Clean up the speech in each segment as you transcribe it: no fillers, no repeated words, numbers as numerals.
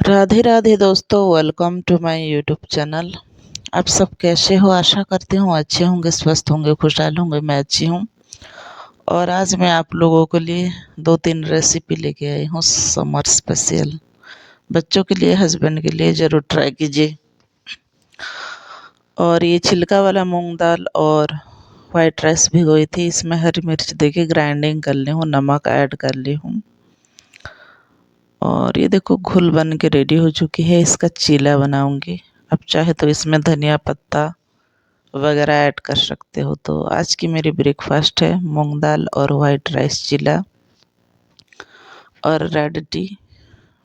राधे राधे दोस्तों, welcome to my YouTube channel. आप सब कैसे हो? आशा करती हूँ अच्छे होंगे, स्वस्थ होंगे, खुशहाल होंगे। मैं अच्छी हूँ। और आज मैं आप लोगों के लिए 2-3 रेसिपी लेके आई हूँ, समर स्पेशल। बच्चों के लिए, हस्बैंड के लिए ज़रूर ट्राई कीजिए। और ये छिलका वाला मूंग दाल और वाइट राइस भिगोई थी। इसमें हरी मिर्च देके ग्राइंडिंग कर ली हूँ, नमक ऐड कर ली हूँ। और ये देखो घुल बन के रेडी हो चुकी है। इसका चीला बनाऊंगी। आप चाहे तो इसमें धनिया पत्ता वगैरह ऐड कर सकते हो। तो आज की मेरी ब्रेकफास्ट है मूंग दाल और वाइट राइस चीला और रेड टी।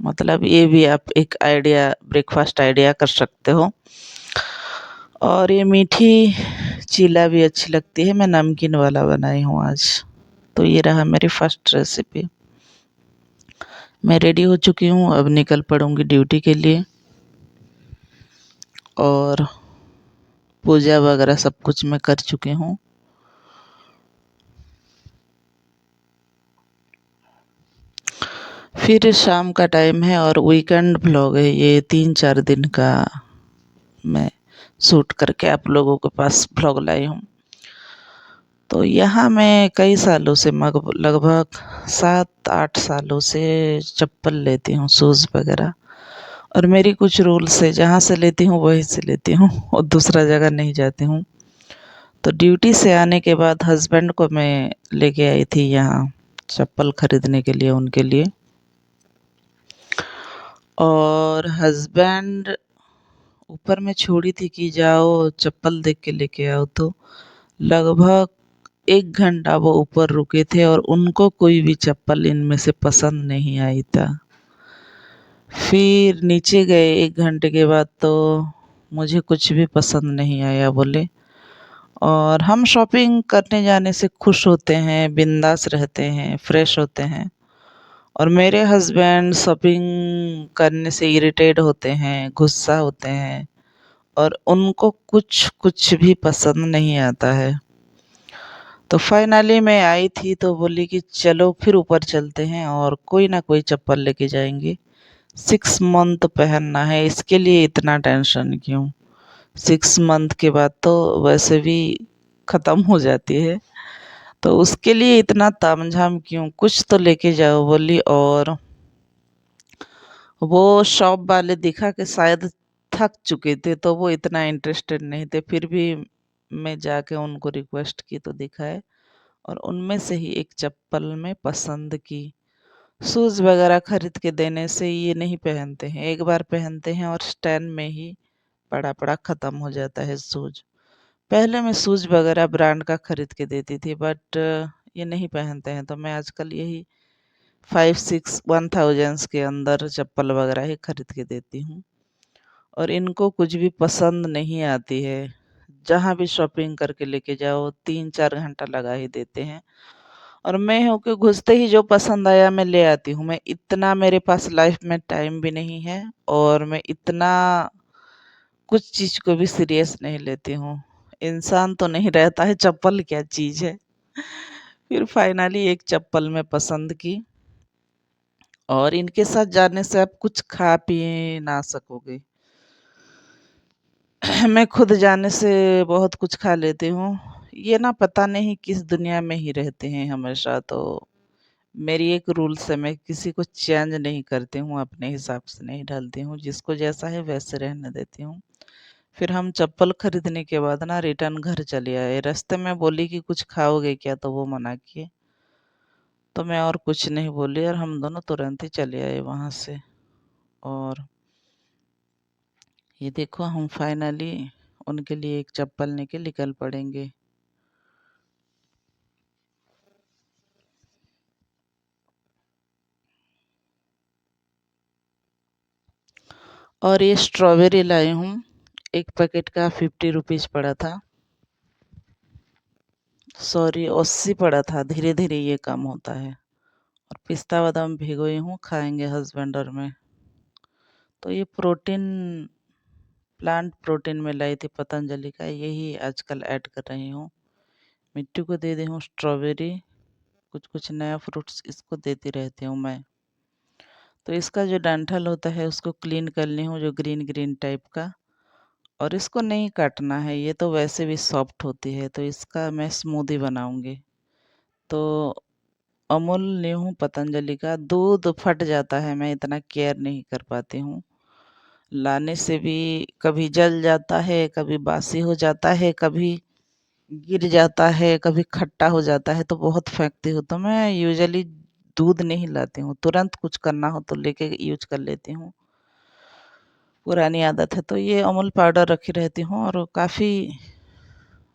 मतलब ये भी आप एक आइडिया, ब्रेकफास्ट आइडिया कर सकते हो। और ये मीठी चीला भी अच्छी लगती है। मैं नमकीन वाला बनाई हूँ आज। तो ये रहा मेरी फर्स्ट रेसिपी। मैं रेडी हो चुकी हूँ, अब निकल पड़ूंगी ड्यूटी के लिए। और पूजा वगैरह सब कुछ मैं कर चुकी हूँ। फिर शाम का टाइम है और वीकेंड व्लॉग है। ये 3-4 दिन का मैं शूट करके आप लोगों के पास व्लॉग लाई हूँ। तो यहाँ मैं कई सालों से, लगभग 7-8 सालों से चप्पल लेती हूँ, शूज़ वगैरह। और मेरी कुछ रूल्स है, जहाँ से लेती हूँ वहीं से लेती हूँ और दूसरा जगह नहीं जाती हूँ। तो ड्यूटी से आने के बाद हस्बैंड को मैं लेके आई थी यहाँ चप्पल खरीदने के लिए, उनके लिए। और हस्बैंड ऊपर में छोड़ी थी कि जाओ चप्पल देख के लेके आओ। तो लगभग 1 घंटा वो ऊपर रुके थे और उनको कोई भी चप्पल इनमें से पसंद नहीं आई था। फिर नीचे गए 1 घंटे के बाद, तो मुझे कुछ भी पसंद नहीं आया बोले। और हम शॉपिंग करने जाने से खुश होते हैं, बिंदास रहते हैं, फ्रेश होते हैं। और मेरे हस्बैंड शॉपिंग करने से इरिटेट होते हैं, गुस्सा होते हैं। और उनको कुछ कुछ भी पसंद नहीं आता है। तो फाइनली मैं आई थी तो बोली कि चलो फिर ऊपर चलते हैं और कोई ना कोई चप्पल लेके जाएंगे। 6 मंथ पहनना है, इसके लिए इतना टेंशन क्यों? 6 मंथ के बाद तो वैसे भी ख़त्म हो जाती है। तो उसके लिए इतना तामझाम क्यों? कुछ तो लेके जाओ बोली। और वो शॉप वाले दिखा के शायद थक चुके थे, तो वो इतना इंटरेस्टेड नहीं थे। फिर भी मैं जाके उनको रिक्वेस्ट की तो दिखाए। और उनमें से ही एक चप्पल में पसंद की। शूज़ वगैरह खरीद के देने से ये नहीं पहनते हैं, एक बार पहनते हैं और स्टैंड में ही पड़ा पड़ा ख़त्म हो जाता है शूज़। पहले मैं शूज़ वगैरह ब्रांड का खरीद के देती थी, बट ये नहीं पहनते हैं। तो मैं आजकल यही 5-6 1000 के अंदर चप्पल वगैरह ही खरीद के देती हूँ। और इनको कुछ भी पसंद नहीं आती है। जहाँ भी शॉपिंग करके लेके जाओ 3-4 घंटा लगा ही देते हैं। और मैं हूँ कि घुसते ही जो पसंद आया मैं ले आती हूँ। मैं इतना, मेरे पास लाइफ में टाइम भी नहीं है और मैं इतना कुछ चीज़ को भी सीरियस नहीं लेती हूँ। इंसान तो नहीं रहता है, चप्पल क्या चीज़ है। फिर फाइनली एक चप्पल मैं पसंद की। और इनके साथ जाने से आप कुछ खा पी ना सकोगे। मैं खुद जाने से बहुत कुछ खा लेती हूँ। ये ना पता नहीं किस दुनिया में ही रहते हैं हमेशा। तो मेरी एक रूल्स है, मैं किसी को चेंज नहीं करती हूँ, अपने हिसाब से नहीं ढलती हूँ। जिसको जैसा है वैसे रहने देती हूँ। फिर हम चप्पल खरीदने के बाद ना रिटर्न घर चले आए। रास्ते में बोली कि कुछ खाओगे क्या, तो वो मना किए। तो मैं और कुछ नहीं बोली और हम दोनों तुरंत ही चले आए वहाँ से। और ये देखो हम फाइनली उनके लिए एक चप्पल लेके निकल पड़ेंगे। और ये स्ट्रॉबेरी लाई हूँ। एक पैकेट का 50 रुपीज़ पड़ा था। सॉरी, 80 पड़ा था। धीरे धीरे ये कम होता है। और पिस्ता बादाम भिगोई हूँ, खाएंगे हस्बैंड और मैं। तो ये प्रोटीन, प्लांट प्रोटीन में लाई थी पतंजलि का, यही आजकल ऐड कर रही हूँ। मिट्टी को दे दी हूँ स्ट्रॉबेरी। कुछ कुछ नया फ्रूट्स इसको देती रहती हूँ मैं। तो इसका जो डंठल होता है उसको क्लीन कर ली हूँ, जो ग्रीन ग्रीन टाइप का। और इसको नहीं काटना है, ये तो वैसे भी सॉफ्ट होती है, तो इसका मैं स्मूदी बनाऊंगी। तो अमूल ली हूँ पतंजलि का। दूध फट जाता है, मैं इतना केयर नहीं कर पाती हूँ। लाने से भी कभी जल जाता है, कभी बासी हो जाता है, कभी गिर जाता है, कभी खट्टा हो जाता है, तो बहुत फेंकती हूँ। तो मैं यूजुअली दूध नहीं लाती हूँ, तुरंत कुछ करना हो तो लेके यूज कर लेती हूँ। पुरानी आदत है। तो ये अमूल पाउडर रखी रहती हूँ और काफ़ी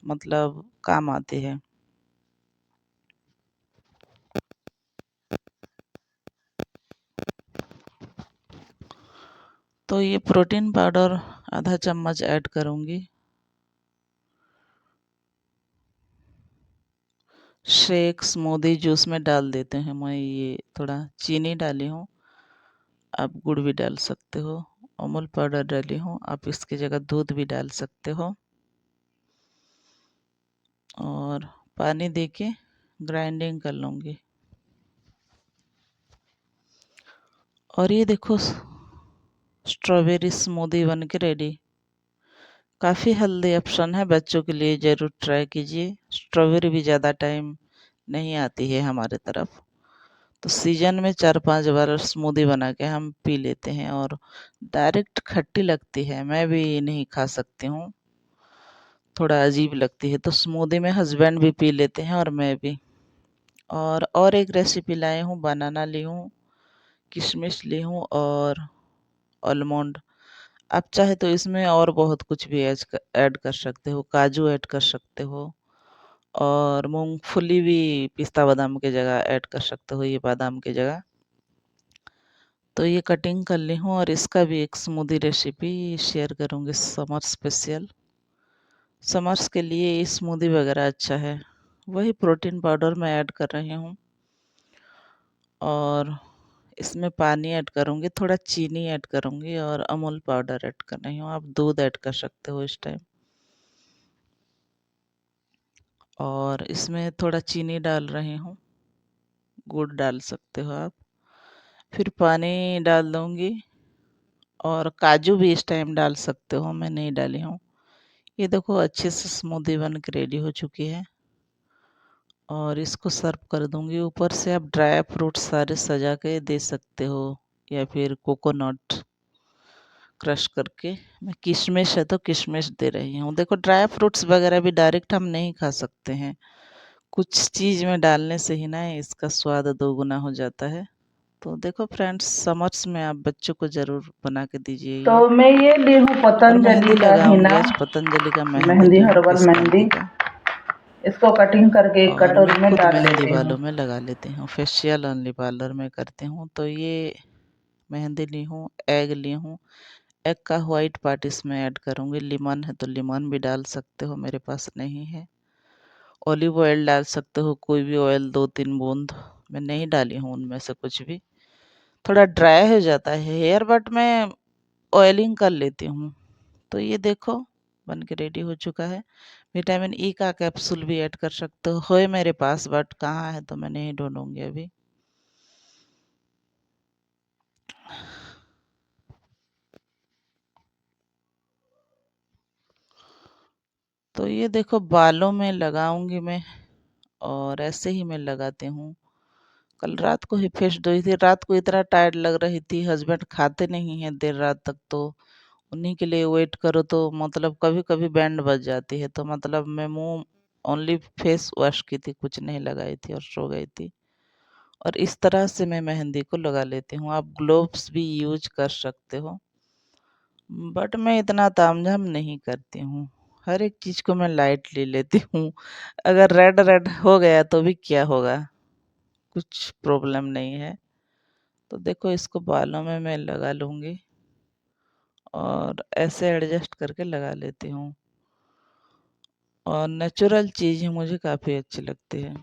मतलब काम आती है। तो ये प्रोटीन पाउडर आधा चम्मच ऐड करूँगी। शेक स्मूदी जूस में डाल देते हैं। मैं ये थोड़ा चीनी डाली हूँ, आप गुड़ भी डाल सकते हो। अमूल पाउडर डाली हूँ, आप इसकी जगह दूध भी डाल सकते हो। और पानी देके ग्राइंडिंग कर लूँगी। और ये देखो स्ट्रॉबेरी स्मूदी बन के रेडी। काफ़ी हेल्दी ऑप्शन है, बच्चों के लिए ज़रूर ट्राई कीजिए। स्ट्रॉबेरी भी ज़्यादा टाइम नहीं आती है हमारे तरफ, तो सीजन में 4-5 बार स्मूदी बना के हम पी लेते हैं। और डायरेक्ट खट्टी लगती है, मैं भी नहीं खा सकती हूँ, थोड़ा अजीब लगती है। तो स्मूदी में हस्बैंड भी पी लेते हैं और मैं भी। और एक रेसिपी लाई हूँ, बनाना ली हूँ, किशमिश ली हूँ और आलमंड। आप चाहे तो इसमें और बहुत कुछ भी ऐड कर सकते हो, काजू ऐड कर सकते हो और मूंगफली भी पिस्ता बादाम की जगह ऐड कर सकते हो, ये बादाम की जगह। तो ये कटिंग कर ली हूँ और इसका भी एक स्मूदी रेसिपी शेयर करूँगी, समर स्पेशल। समर्स के लिए ये स्मूदी वगैरह अच्छा है। वही प्रोटीन पाउडर मैं ऐड कर रही हूँ और इसमें पानी ऐड करूँगी, थोड़ा चीनी ऐड करूँगी और अमूल पाउडर ऐड कर रही हूँ। आप दूध ऐड कर सकते हो इस टाइम। और इसमें थोड़ा चीनी डाल रही हूँ, गुड़ डाल सकते हो आप। फिर पानी डाल दूँगी और काजू भी इस टाइम डाल सकते हो, मैं नहीं डाली हूँ। ये देखो अच्छे से स्मूदी बन के रेडी हो चुकी है और इसको सर्व कर दूँगी। ऊपर से आप ड्राई फ्रूट सारे सजा के दे सकते हो या फिर कोकोनट क्रश करके। मैं किशमिश है तो किशमिश दे रही हूँ। देखो ड्राई फ्रूट्स वगैरह भी डायरेक्ट हम नहीं खा सकते हैं, कुछ चीज़ में डालने से ही ना इसका स्वाद दोगुना हो जाता है। तो देखो फ्रेंड्स, समर्स में आप बच्चों को ज़रूर बना के दीजिए तो ये। मैं ये ली हूँ और पतंजलि मेहंदी का लगाऊंगी, हिना, आज पतंजलि का मेहंदी मेहंदी ली हूँ, हर्बल मेहंदी। फिसकांती का। इसको कटिंग करके एक और मैं कटोरी में खुद डाल मेहंदी लेती हूँ। बालों में लगा लेती हूँ, फेशियल ओनली पार्लर में करती हूँ। तो ये मेहंदी ली हूँ, एग ली हूँ। एग का वाइट पार्ट इसमें ऐड करूँगी। लेमन है तो लेमन भी डाल सकते हो, मेरे पास नहीं है। ऑलिव ऑयल डाल सकते हो, कोई भी ऑयल 2-3 बूंद। मैं नहीं डाली हूँ उनमें से कुछ भी, थोड़ा ड्राई हो जाता है हेयर, बट मैं ऑयलिंग कर लेती हूँ। तो ये देखो बन के रेडी हो चुका है। विटामिन ई का कैप्सूल भी ऐड कर सकते हो, है मेरे पास, बट कहाँ है तो मैं नहीं ढूंढूंगी अभी। तो ये देखो बालों में लगाऊंगी मैं, और ऐसे ही मैं लगाती हूँ। कल रात को ही फेस धोई थी, रात को इतना टायर्ड लग रही थी, हस्बैंड खाते नहीं हैं देर रात तक, तो उन्हीं के लिए वेट करो तो मतलब कभी कभी बैंड बज जाती है। तो मतलब मैं मुंह ओनली फेस वॉश की थी, कुछ नहीं लगाई थी और सो गई थी। और इस तरह से मैं मेहंदी को लगा लेती हूँ। आप ग्लोव्स भी यूज कर सकते हो, बट मैं इतना तामझाम नहीं करती हूँ, हर एक चीज़ को मैं लाइट ले लेती हूँ। अगर रेड रेड हो गया तो भी क्या होगा, कुछ प्रॉब्लम नहीं है। तो देखो इसको बालों में मैं लगा लूँगी और ऐसे एडजस्ट करके लगा लेती हूँ। और नेचुरल चीज़ ही मुझे काफ़ी अच्छी लगती है।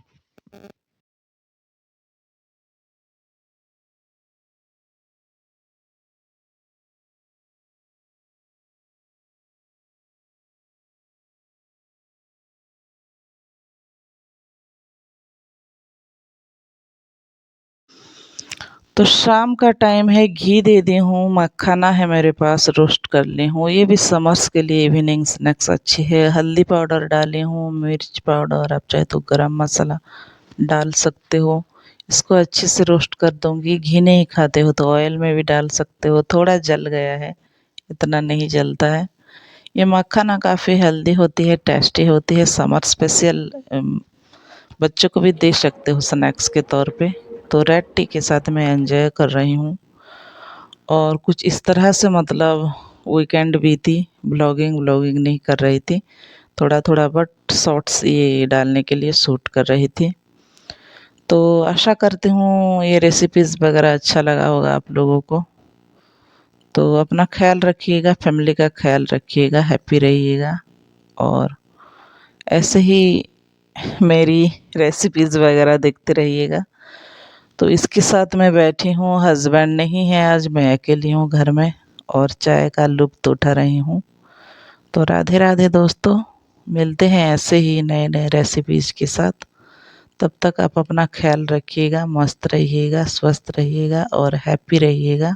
तो शाम का टाइम है, घी दे दी हूँ, मखाना है मेरे पास, रोस्ट कर ली हूँ। ये भी समर्स के लिए इवनिंग स्नैक्स अच्छी है। हल्दी पाउडर डाली हूँ, मिर्च पाउडर, आप चाहे तो गरम मसाला डाल सकते हो। इसको अच्छे से रोस्ट कर दूंगी। घी नहीं खाते हो तो ऑयल में भी डाल सकते हो। थोड़ा जल गया है, इतना नहीं जलता है। ये मखाना काफ़ी हेल्दी होती है, टेस्टी होती है। समर स्पेशल बच्चों को भी दे सकते हो स्नैक्स के तौर पे। तो रेड टी के साथ मैं एंजॉय कर रही हूँ। और कुछ इस तरह से मतलब वीकेंड बीती, ब्लॉगिंग नहीं कर रही थी, थोड़ा थोड़ा बट शॉर्ट्स ये डालने के लिए शूट कर रही थी। तो आशा करती हूँ ये रेसिपीज़ वगैरह अच्छा लगा होगा आप लोगों को। तो अपना ख्याल रखिएगा, फैमिली का ख्याल रखिएगा, हैप्पी रहिएगा। और ऐसे ही मेरी रेसिपीज़ वगैरह देखते रहिएगा। तो इसके साथ मैं बैठी हूँ, हस्बैंड नहीं है आज, मैं अकेली हूँ घर में और चाय का लुत्फ़ उठा रही हूँ। तो राधे राधे दोस्तों, मिलते हैं ऐसे ही नए नए रेसिपीज़ के साथ। तब तक आप अपना ख्याल रखिएगा, मस्त रहिएगा, स्वस्थ रहिएगा और हैप्पी रहिएगा।